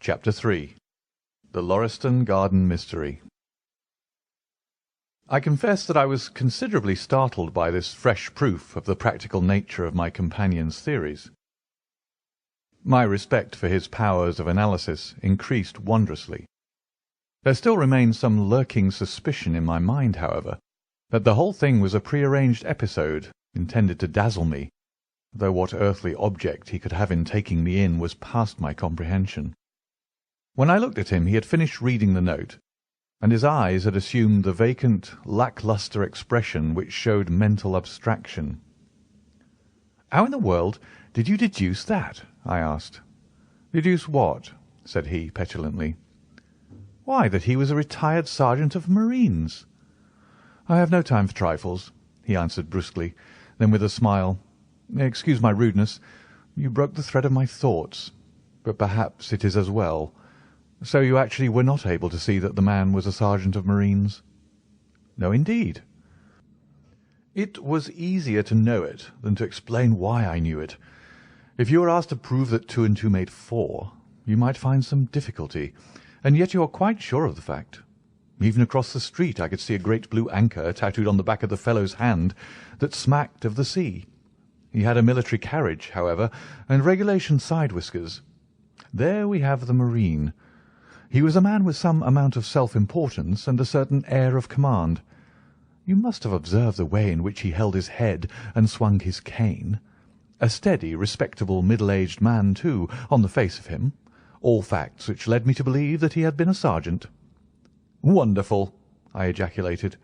Chapter 3. The Lauriston Garden Mystery. I confess that I was considerably startled by this fresh proof of the practical nature of my companion's theories. My respect for his powers of analysis increased wondrously. There still remained some lurking suspicion in my mind, however, that the whole thing was a prearranged episode intended to dazzle me, though what earthly object he could have in taking me in was past my comprehension. When I looked at him, he had finished reading the note, and his eyes had assumed the vacant, lack-lustre expression which showed mental abstraction. "How in the world did you deduce that?" I asked. "Deduce what?" said he petulantly. "Why, that he was a retired sergeant of marines." "I have no time for trifles," he answered brusquely. Then with a smile, "Excuse my rudeness. You broke the thread of my thoughts, but perhaps it is as well. So you actually were not able to see that the man was a sergeant of marines?" "No, indeed." "It was easier to know it than to explain why I knew it. If you were asked to prove that 2 and 2 made 4, you might find some difficulty, and yet you are quite sure of the fact. Even across the street I could see a great blue anchor tattooed on the back of the fellow's hand that smacked of the sea. He had a military carriage, however, and regulation side whiskers. There we have the marine. He was a man with some amount of self-importance and a certain air of command. You must have observed the way in which he held his head and swung his cane. A steady, respectable, middle-aged man, too, on the face of him. All facts which led me to believe that he had been a sergeant." "Wonderful!" I ejaculated.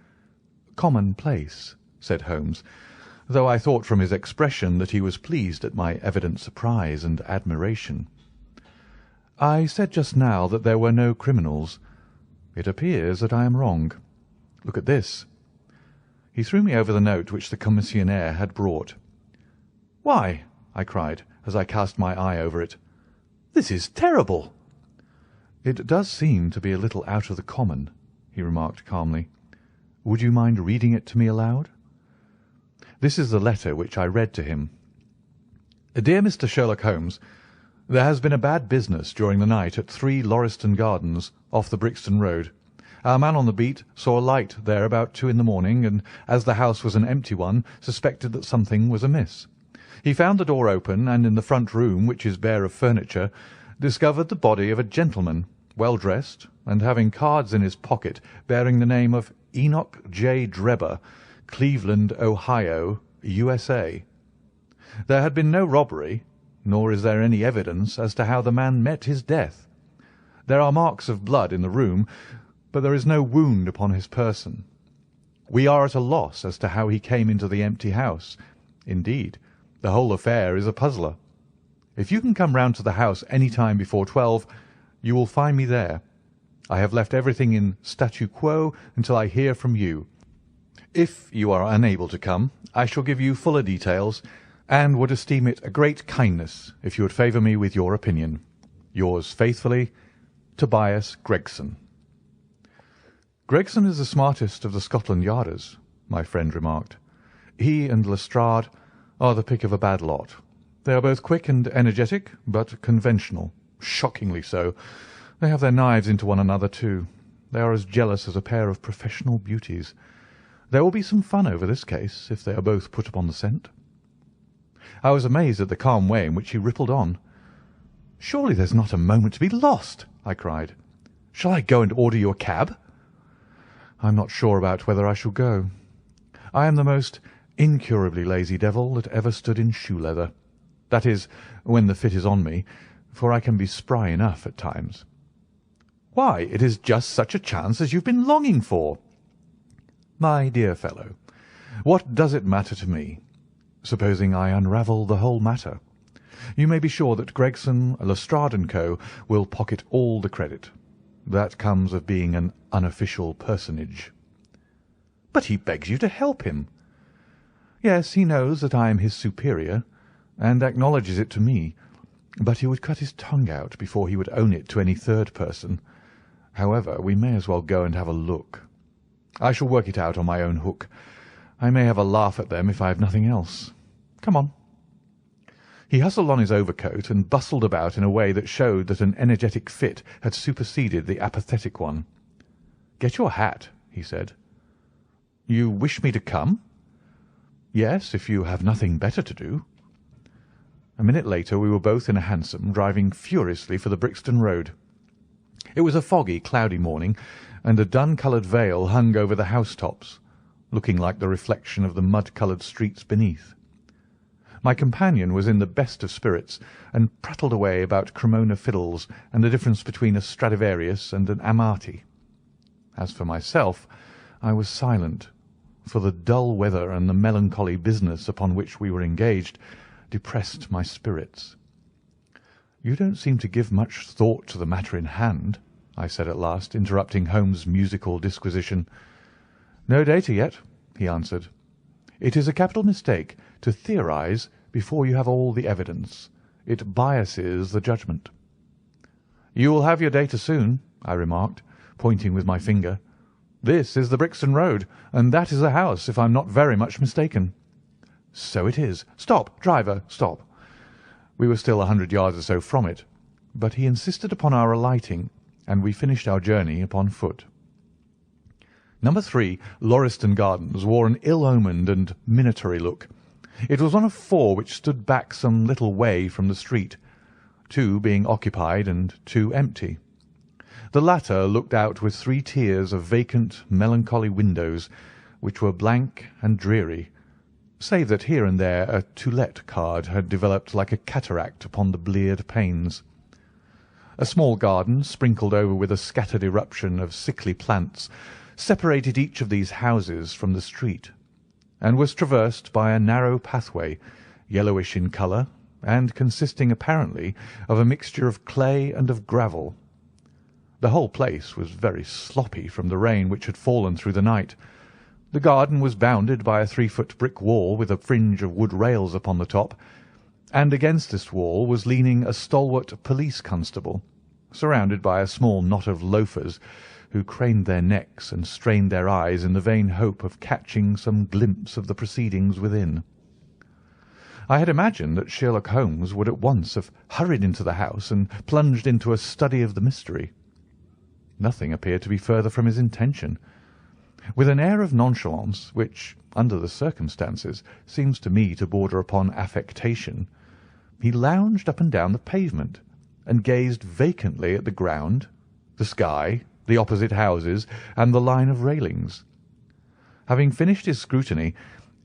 "Commonplace," said Holmes, though I thought from his expression that he was pleased at my evident surprise and admiration. "I said just now that there were no criminals. It appears that I am wrong. Look at this." He threw me over the note which the commissionaire had brought. "Why," I cried, as I cast my eye over it, "this is terrible!" "It does seem to be a little out of the common," he remarked calmly. "Would you mind reading it to me aloud?" This is the letter which I read to him. "Dear Mr. Sherlock Holmes, there has been a bad business during the night at 3 Lauriston Gardens, off the Brixton Road. Our man on the beat saw a light there about 2 in the morning, and as the house was an empty one, suspected that something was amiss. He found the door open, and in the front room, which is bare of furniture, discovered the body of a gentleman, well dressed, and having cards in his pocket bearing the name of Enoch J. Drebber, Cleveland, Ohio, USA. There had been no robbery, nor is there any evidence as to how the man met his death. There are marks of blood in the room, but there is no wound upon his person. We are at a loss as to how he came into the empty house. Indeed, the whole affair is a puzzler. If you can come round to the house any time before 12, you will find me there. I have left everything in statu quo until I hear from you. If you are unable to come, I shall give you fuller details, and would esteem it a great kindness if you would favour me with your opinion. Yours faithfully, Tobias Gregson." "Gregson is the smartest of the Scotland Yarders," my friend remarked. "He and Lestrade are the pick of a bad lot. They are both quick and energetic, but conventional, shockingly so. They have their knives into one another, too. They are as jealous as a pair of professional beauties. There will be some fun over this case, if they are both put upon the scent." I was amazed at the calm way in which he rippled on. "Surely there's not a moment to be lost," I cried. "Shall I go and order you a cab?" "I'm not sure about whether I shall go. I am the most incurably lazy devil that ever stood in shoe leather. That is, when the fit is on me, for I can be spry enough at times." "Why, it is just such a chance as you've been longing for." "My dear fellow, what does it matter to me? Supposing I unravel the whole matter, you may be sure that Gregson, Lestrade and Co. will pocket all the credit. That comes of being an unofficial personage." "But he begs you to help him." "Yes, he knows that I am his superior, and acknowledges it to me, but he would cut his tongue out before he would own it to any third person. However, we may as well go and have a look. I shall work it out on my own hook. I may have a laugh at them if I have nothing else. Come on." He hustled on his overcoat and bustled about in a way that showed that an energetic fit had superseded the apathetic one. "Get your hat," he said. "You wish me to come?" "Yes, if you have nothing better to do." A minute later we were both in a hansom, driving furiously for the Brixton Road. It was a foggy, cloudy morning, and a dun-coloured veil hung over the housetops, looking like the reflection of the mud-coloured streets beneath. My companion was in the best of spirits, and prattled away about Cremona fiddles and the difference between a Stradivarius and an Amati. As for myself, I was silent, for the dull weather and the melancholy business upon which we were engaged depressed my spirits. "You don't seem to give much thought to the matter in hand," I said at last, interrupting Holmes' musical disquisition. "No data yet," he answered. "It is a capital mistake to theorize before you have all the evidence. It biases the judgment." "You will have your data soon," I remarked, pointing with my finger. "This is the Brixton Road, and that is a house, if I'm not very much mistaken." "So it is. Stop, driver, stop." We were still 100 yards or so from it, but he insisted upon our alighting, and we finished our journey upon foot. Number 3, Lauriston Gardens, wore an ill-omened and minatory look. It was one of 4 which stood back some little way from the street, 2 being occupied and 2 empty. The latter looked out with 3 tiers of vacant, melancholy windows, which were blank and dreary, save that here and there a "To Let" card had developed like a cataract upon the bleared panes. A small garden, sprinkled over with a scattered eruption of sickly plants, separated each of these houses from the street, and was traversed by a narrow pathway, yellowish in colour, and consisting apparently of a mixture of clay and of gravel. The whole place was very sloppy from the rain which had fallen through the night. The garden was bounded by a 3-foot brick wall with a fringe of wood rails upon the top, and against this wall was leaning a stalwart police constable, surrounded by a small knot of loafers, who craned their necks and strained their eyes in the vain hope of catching some glimpse of the proceedings within. I had imagined that Sherlock Holmes would at once have hurried into the house and plunged into a study of the mystery. Nothing appeared to be further from his intention. With an air of nonchalance, which, under the circumstances, seems to me to border upon affectation, he lounged up and down the pavement, and gazed vacantly at the ground, the sky, the opposite houses, and the line of railings. Having finished his scrutiny,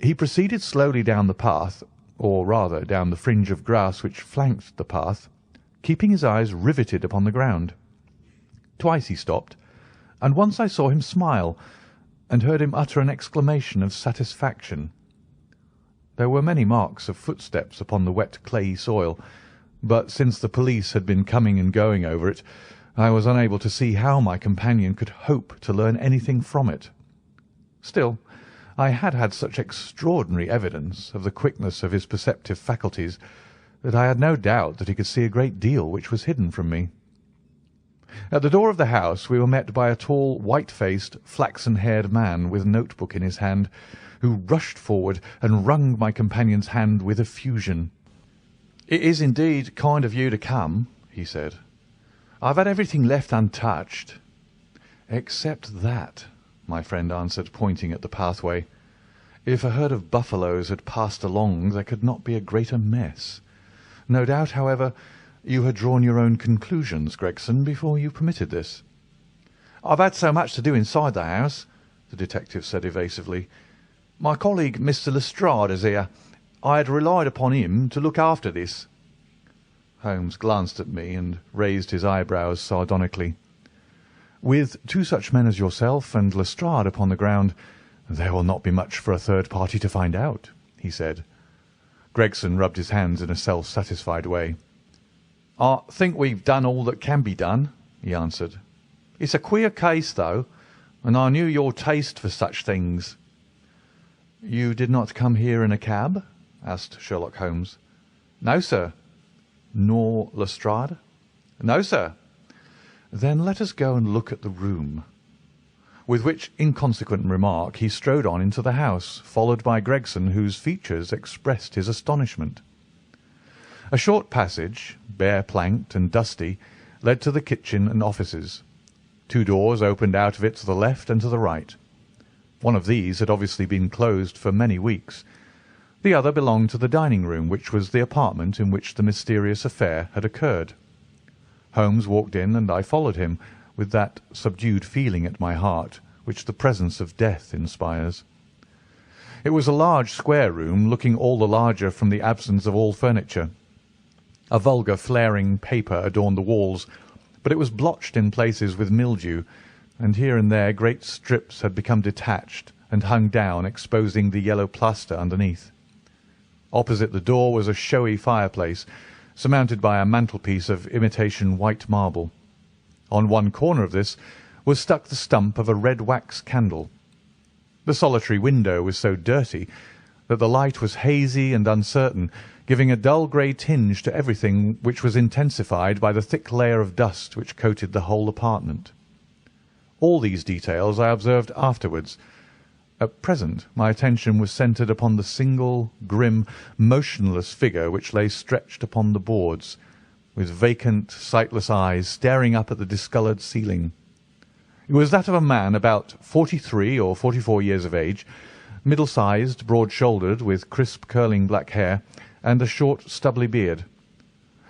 he proceeded slowly down the path, or rather down the fringe of grass which flanked the path, keeping his eyes riveted upon the ground. Twice he stopped, and once I saw him smile, and heard him utter an exclamation of satisfaction. There were many marks of footsteps upon the wet clayey soil, but since the police had been coming and going over it, I was unable to see how my companion could hope to learn anything from it. Still, I had had such extraordinary evidence of the quickness of his perceptive faculties that I had no doubt that he could see a great deal which was hidden from me. At the door of the house we were met by a tall, white-faced, flaxen-haired man with a notebook in his hand, who rushed forward and wrung my companion's hand with effusion. "It is indeed kind of you to come," he said. "I've had everything left untouched." "Except that," my friend answered, pointing at the pathway. "If a herd of buffaloes had passed along, there could not be a greater mess. No doubt, however, you had drawn your own conclusions, Gregson, before you permitted this." "I've had so much to do inside the house," the detective said evasively. "My colleague, Mr. Lestrade, is here. I had relied upon him to look after this." Holmes glanced at me and raised his eyebrows sardonically. "With 2 such men as yourself and Lestrade upon the ground, there will not be much for a third party to find out," he said. Gregson rubbed his hands in a self-satisfied way. "I think we've done all that can be done," he answered. "It's a queer case, though, and I knew your taste for such things." "You did not come here in a cab?" asked Sherlock Holmes. "No, sir." "Nor Lestrade?" "No, sir." "Then let us go and look at the room." With which inconsequent remark he strode on into the house, followed by Gregson, whose features expressed his astonishment. A short passage, bare-planked and dusty, led to the kitchen and offices. 2 doors opened out of it to the left and to the right. One of these had obviously been closed for many weeks. The other belonged to the dining-room, which was the apartment in which the mysterious affair had occurred. Holmes walked in, and I followed him, with that subdued feeling at my heart which the presence of death inspires. It was a large square room, looking all the larger from the absence of all furniture. A vulgar flaring paper adorned the walls, but it was blotched in places with mildew, and here and there great strips had become detached and hung down, exposing the yellow plaster underneath. Opposite the door was a showy fireplace, surmounted by a mantelpiece of imitation white marble. On one corner of this was stuck the stump of a red wax candle. The solitary window was so dirty that the light was hazy and uncertain, giving a dull grey tinge to everything, which was intensified by the thick layer of dust which coated the whole apartment. All these details I observed afterwards. At present my attention was centred upon the single, grim, motionless figure which lay stretched upon the boards, with vacant, sightless eyes staring up at the discoloured ceiling. It was that of a man about 43 or 44 years of age, middle-sized, broad-shouldered, with crisp curling black hair, and a short, stubbly beard.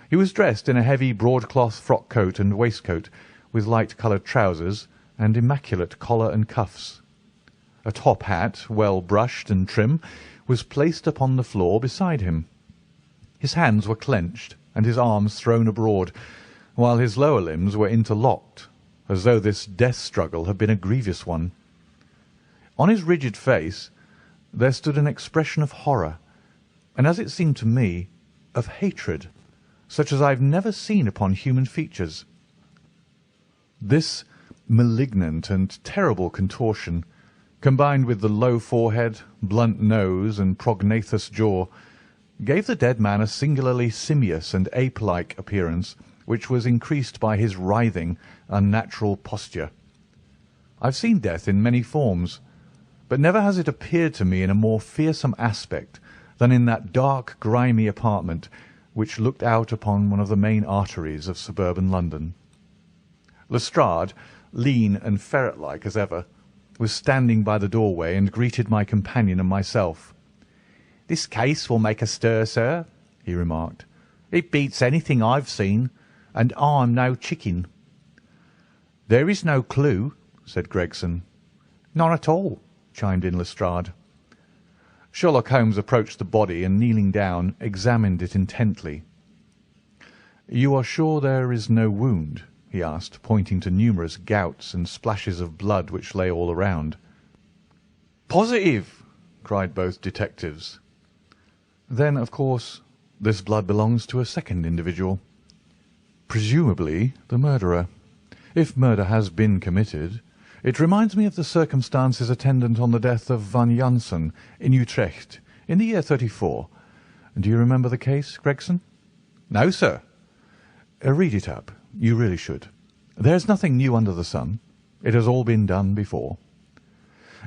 He was dressed in a heavy broadcloth frock-coat and waistcoat, with light-coloured trousers and immaculate collar and cuffs. A top hat, well brushed and trim, was placed upon the floor beside him. His hands were clenched and his arms thrown abroad, while his lower limbs were interlocked, as though this death struggle had been a grievous one. On his rigid face there stood an expression of horror, and, as it seemed to me, of hatred, such as I have never seen upon human features. This malignant and terrible contortion, combined with the low forehead, blunt nose, and prognathous jaw, gave the dead man a singularly simious and ape-like appearance, which was increased by his writhing, unnatural posture. I have seen death in many forms, but never has it appeared to me in a more fearsome aspect than in that dark, grimy apartment which looked out upon one of the main arteries of suburban London. Lestrade, lean and ferret-like as ever, was standing by the doorway and greeted my companion and myself. "This case will make a stir, sir," he remarked. "It beats anything I've seen, and I'm no chicken." "There is no clue," said Gregson. "None at all," chimed in Lestrade. Sherlock Holmes approached the body and, kneeling down, examined it intently. "You are sure there is no wound?" he asked, pointing to numerous gouts and splashes of blood which lay all around. "Positive!" cried both detectives. "Then, of course, this blood belongs to a second individual, presumably the murderer. If murder has been committed, it reminds me of the circumstances attendant on the death of Van Jansen in Utrecht in the year '34. Do you remember the case, Gregson?" "No, sir." Read it up. You really should. There's nothing new under the sun. It has all been done before."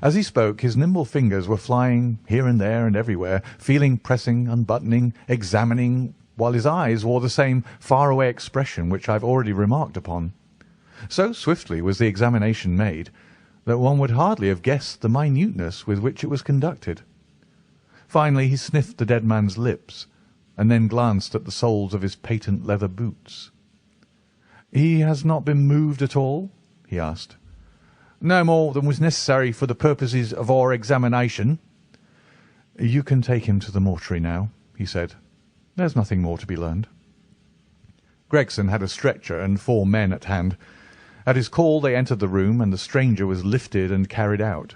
As he spoke, his nimble fingers were flying here and there and everywhere, feeling, pressing, unbuttoning, examining, while his eyes wore the same far-away expression which I have already remarked upon. So swiftly was the examination made that one would hardly have guessed the minuteness with which it was conducted. Finally he sniffed the dead man's lips, and then glanced at the soles of his patent leather boots. "He has not been moved at all?" he asked. "No more than was necessary for the purposes of our examination." "You can take him to the mortuary now," he said. "There's nothing more to be learned." Gregson had a stretcher and 4 men at hand. At his call they entered the room, and the stranger was lifted and carried out.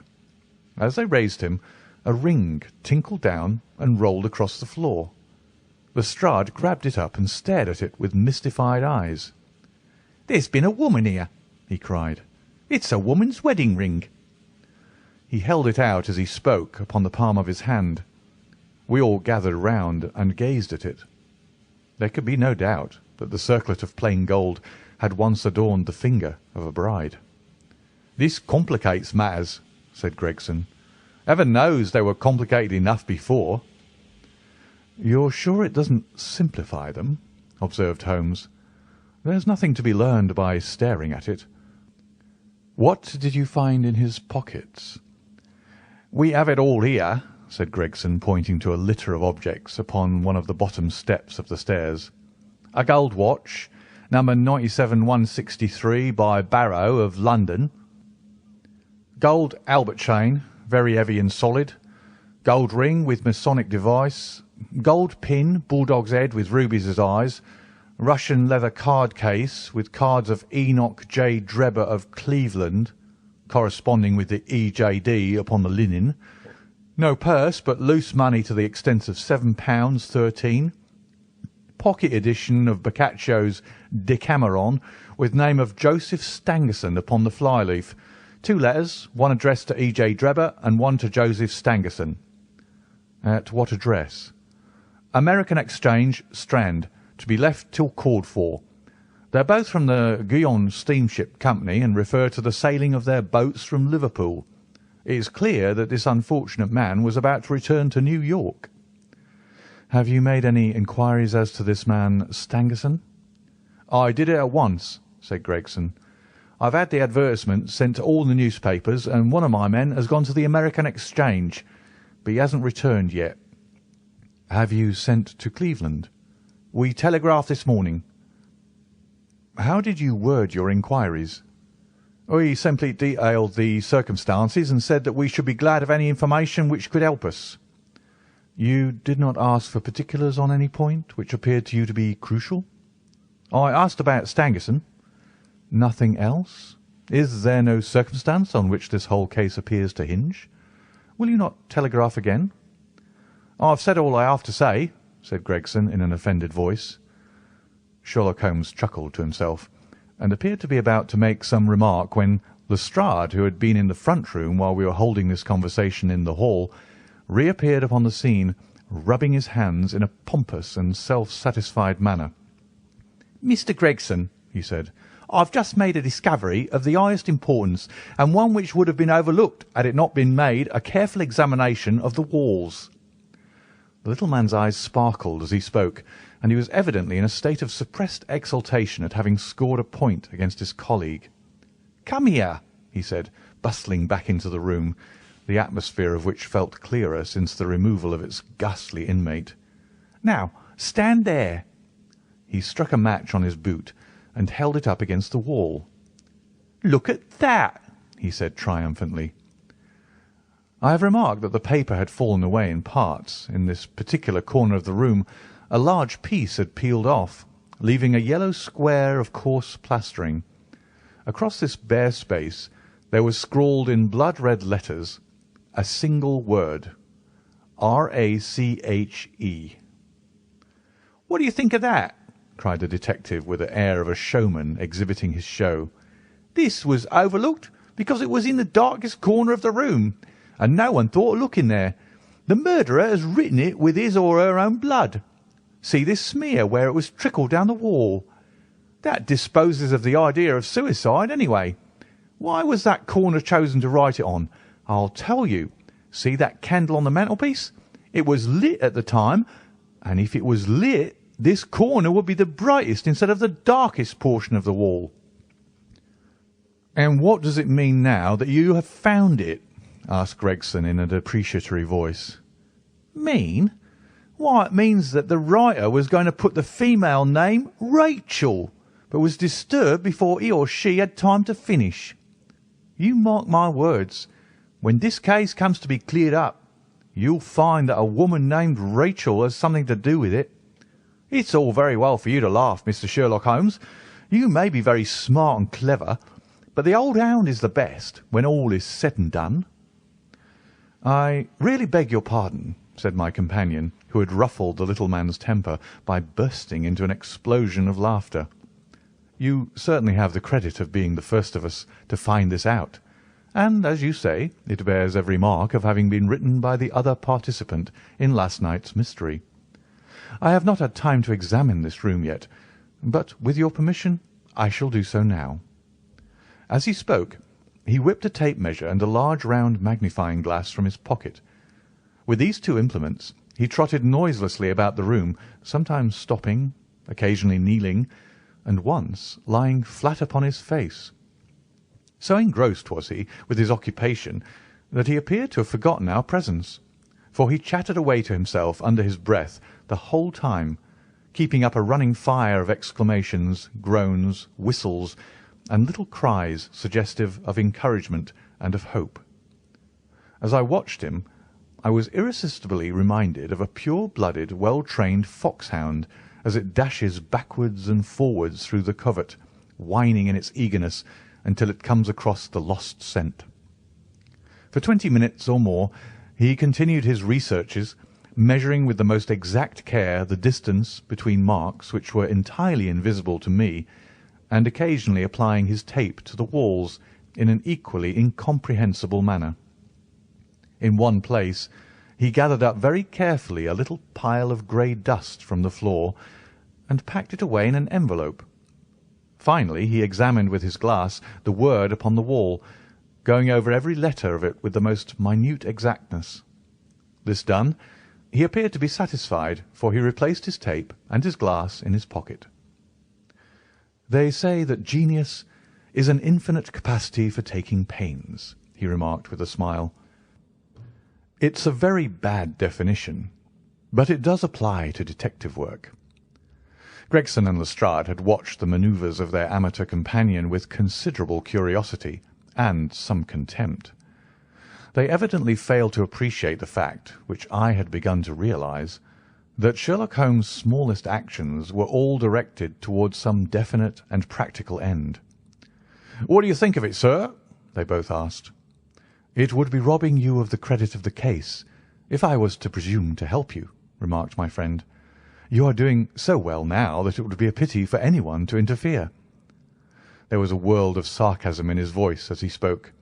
As they raised him, a ring tinkled down and rolled across the floor. Lestrade grabbed it up and stared at it with mystified eyes. "There's been a woman here," he cried. "It's a woman's wedding ring." He held it out as he spoke upon the palm of his hand. We all gathered round and gazed at it. There could be no doubt that the circlet of plain gold had once adorned the finger of a bride. "This complicates matters," said Gregson. "Heaven knows they were complicated enough before." "You're sure it doesn't simplify them?" observed Holmes. "There's nothing to be learned by staring at it. What did you find in his pockets?" "We have it all here," said Gregson, pointing to a litter of objects upon one of the bottom steps of the stairs. "A gold watch, number 97163 by Barrow of London. Gold Albert chain, very heavy and solid. Gold ring with Masonic device. Gold pin, bulldog's head with rubies as eyes. Russian leather card case with cards of Enoch J. Drebber of Cleveland, corresponding with the EJD upon the linen. No purse, but loose money to the extent of £7.13. Pocket edition of Boccaccio's Decameron, with name of Joseph Stangerson upon the flyleaf. 2 letters, one addressed to E.J. Drebber and one to Joseph Stangerson." "At what address?" "American Exchange, Strand, to be left till called for. They're both from the Guion Steamship Company and refer to the sailing of their boats from Liverpool. It is clear that this unfortunate man was about to return to New York." "Have you made any inquiries as to this man Stangerson?" "I did it at once," said Gregson. "I've had the advertisement sent to all the newspapers, and one of my men has gone to the American Exchange, but he hasn't returned yet." "Have you sent to Cleveland?" "We telegraphed this morning." "How did you word your inquiries?" "We simply detailed the circumstances and said that we should be glad of any information which could help us." "You did not ask for particulars on any point which appeared to you to be crucial?" "I asked about Stangerson." "Nothing else? Is there no circumstance on which this whole case appears to hinge? Will you not telegraph again?" "I've said all I have to say," said Gregson in an offended voice. Sherlock Holmes chuckled to himself, and appeared to be about to make some remark when Lestrade, who had been in the front room while we were holding this conversation in the hall, reappeared upon the scene, rubbing his hands in a pompous and self-satisfied manner. "Mr. Gregson," he said, "I've just made a discovery of the highest importance, and one which would have been overlooked had it not been made a careful examination of the walls." The little man's eyes sparkled as he spoke, and he was evidently in a state of suppressed exultation at having scored a point against his colleague. "Come here," he said, bustling back into the room, the atmosphere of which felt clearer since the removal of its ghastly inmate. "Now, stand there." He struck a match on his boot and held it up against the wall. "Look at that," he said triumphantly. I have remarked that the paper had fallen away in parts. In this particular corner of the room a large piece had peeled off, leaving a yellow square of coarse plastering. Across this bare space there was scrawled in blood-red letters a single word: RACHE. "What do you think of that?" cried the detective with the air of a showman exhibiting his show. "This was overlooked because it was in the darkest corner of the room, and no one thought of looking there. The murderer has written it with his or her own blood. See this smear where it was trickled down the wall. That disposes of the idea of suicide, anyway. Why was that corner chosen to write it on? I'll tell you. See that candle on the mantelpiece? It was lit at the time, and if it was lit, this corner would be the brightest instead of the darkest portion of the wall." "And what does it mean now that you have found it?" asked Gregson in a depreciatory voice. "Mean? Why, it means that the writer was going to put the female name Rachel, but was disturbed before he or she had time to finish. You mark my words, when this case comes to be cleared up, you'll find that a woman named Rachel has something to do with it. It's all very well for you to laugh, Mr. Sherlock Holmes. You may be very smart and clever, but the old hound is the best when all is said and done." "I really beg your pardon," said my companion, who had ruffled the little man's temper by bursting into an explosion of laughter. "You certainly have the credit of being the first of us to find this out, and, as you say, it bears every mark of having been written by the other participant in last night's mystery. I have not had time to examine this room yet, but, with your permission, I shall do so now." As he spoke, he whipped a tape measure and a large round magnifying glass from his pocket. With these two implements He trotted noiselessly about the room, sometimes stopping, occasionally kneeling, and once lying flat upon his face. So engrossed was he with his occupation that he appeared to have forgotten our presence, for he chattered away to himself under his breath the whole time, keeping up a running fire of exclamations, groans, whistles, and little cries suggestive of encouragement and of hope. As I watched him, I was irresistibly reminded of a pure-blooded, well-trained foxhound as it dashes backwards and forwards through the covert, whining in its eagerness until it comes across the lost scent. For 20 minutes or more he continued his researches, measuring with the most exact care the distance between marks which were entirely invisible to me, and occasionally applying his tape to the walls in an equally incomprehensible manner. In one place he gathered up very carefully a little pile of grey dust from the floor and packed it away in an envelope. Finally he examined with his glass the word upon the wall, going over every letter of it with the most minute exactness. This done, he appeared to be satisfied, for he replaced his tape and his glass in his pocket. "They say that genius is an infinite capacity for taking pains," he remarked with a smile. "It's a very bad definition, but it does apply to detective work." Gregson and Lestrade had watched the manoeuvres of their amateur companion with considerable curiosity and some contempt. They evidently failed to appreciate the fact, which I had begun to realize, that Sherlock Holmes' smallest actions were all directed towards some definite and practical end. "What do you think of it, sir?" they both asked. "It would be robbing you of the credit of the case if I was to presume to help you," remarked my friend. "You are doing so well now that it would be a pity for anyone to interfere." There was a world of sarcasm in his voice as he spoke.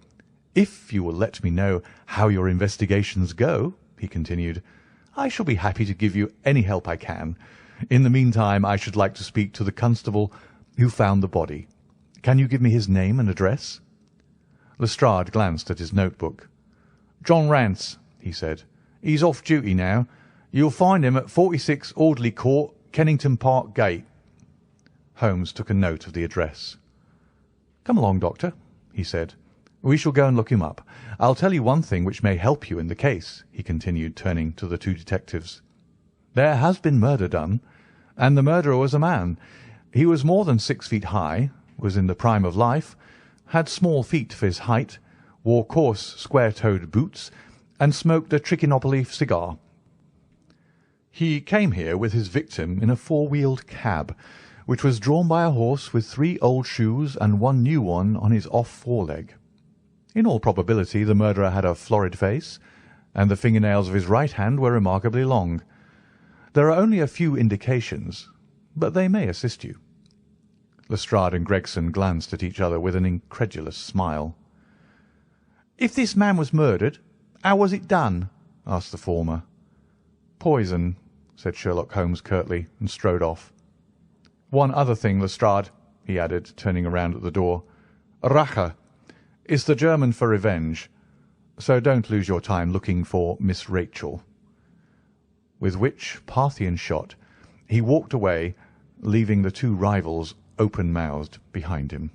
"If you will let me know how your investigations go," he continued, "I shall be happy to give you any help I can. In the meantime I should like to speak to the constable who found the body. Can you give me his name and address?" Lestrade glanced at his notebook. "John Rance," he said. "He's off duty now. You'll find him at 46 Audley Court, Kennington Park Gate." Holmes took a note of the address. "Come along, Doctor," he said. "We shall go and look him up. I'll tell you one thing which may help you in the case," he continued, turning to the two detectives. "There has been murder done, and the murderer was a man. He was more than 6 feet high, was in the prime of life, had small feet for his height, wore coarse square-toed boots, and smoked a Trichinopoly cigar. He came here with his victim in a four-wheeled cab, which was drawn by a horse with 3 old shoes and 1 new one on his off foreleg. In all probability the murderer had a florid face, and the fingernails of his right hand were remarkably long. There are only a few indications, but they may assist you." Lestrade and Gregson glanced at each other with an incredulous smile. "If this man was murdered, how was it done?" asked the former. "Poison," said Sherlock Holmes curtly, and strode off. "One other thing, Lestrade," he added, turning around at the door. "Rache is the German for revenge, so don't lose your time looking for Miss Rachel." With which Parthian shot he walked away, leaving the two rivals open-mouthed behind him.